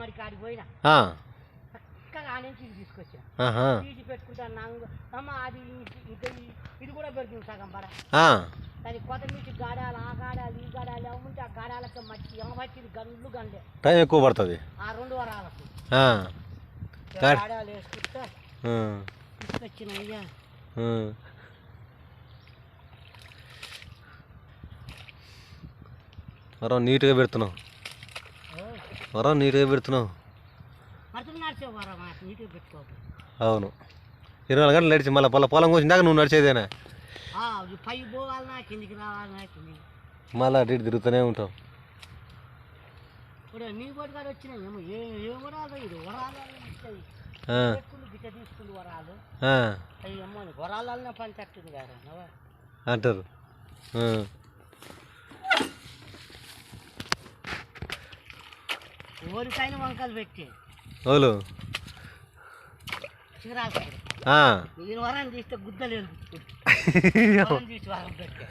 మరి కాడికి పోయినా చక్కగా ఆ నుంచి తీసుకొచ్చిన తీసి పెట్టుకుంటాను అమ్మ అది ఇది కూడా పెడుతుంది సగం పడ దానికి కొత్త మిర్చి గాడాలు ఆ గాడాలు ఈ గాడాలు ఏమంటే ఆ గాడాలకి మట్టి ఏమట్టింది గండ్లు గండే టైం ఎక్కువ పడుతుంది ఆ 2 వారాలకు గాడాలు వేసుకుంటా తీసుకొచ్చిన అయ్యా వరం నీట్గా పెడుతున్నావు అవును 24 గంటలు నడిచి మళ్ళీ పొలం కోసినాక నువ్వు నడిచేదేనా పై పోవాలన్నా కిందికి రావాలన్నా మళ్ళీ అటు తిరుగుతూనే ఉంటావు ఇప్పుడు నీ బోటు కాడ వచ్చినాయేమో ఏ వరాలు ఇది వరాలు గిట్ట తీసుకుంది వరాలు అయ్యమ్మో వరాలన్నా పని తట్టుంది కదా అంటారు ఊరికైన వంకలు పెట్టి ఓలు చిరాకు నేను వరం తీస్తే గుద్దలేదు తీసి వరం పెట్టే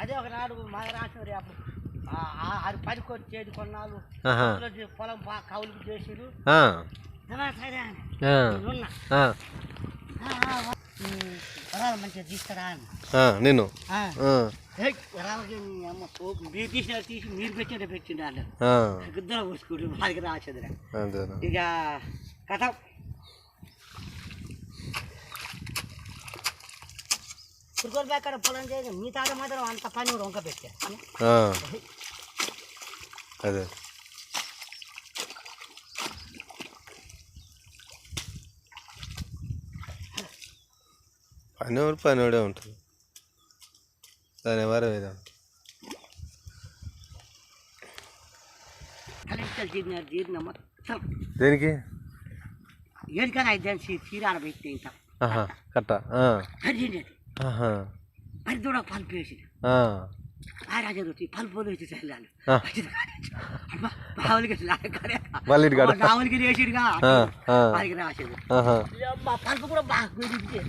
అదే ఒకనాడు మాకు రాసిన అప్పుడు అది 10 కొట్టేది కొన్నాళ్ళు పొలం కౌలుకు చేసిరు సరే వరాలు మంచిగా తీసుకురా అని నేను మీరు తీసి మీరు పెట్టిండే వాళ్ళు గుద్దలో పోసుకుంటు వాళ్ళకి రాసేదిరా ఇక కథ కురుకోలు బ్యాక్కడ పొలం చేయదు మీ తాత మాత్రం అంత పని కూడా వంక పెట్టా అదే పనివాడే ఉంటుంది దాని ఎవరు వేదా జీర్ణ మొత్తం దేనికి ఏడికైనా అయితే చీరాడ పెట్టి ఇంకా కట్ట అది కూడా పలుపు వేసి రాజా వచ్చి పలుపు వేసి చల్లాలి రావులకి వేసిడుగా వాళ్ళకి రాసేది పలుపు కూడా బాగా కుదిరితే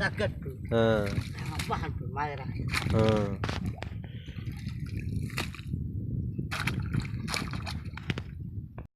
తగ్గట్టు అబ్బా అంటుంది మాది రాసేది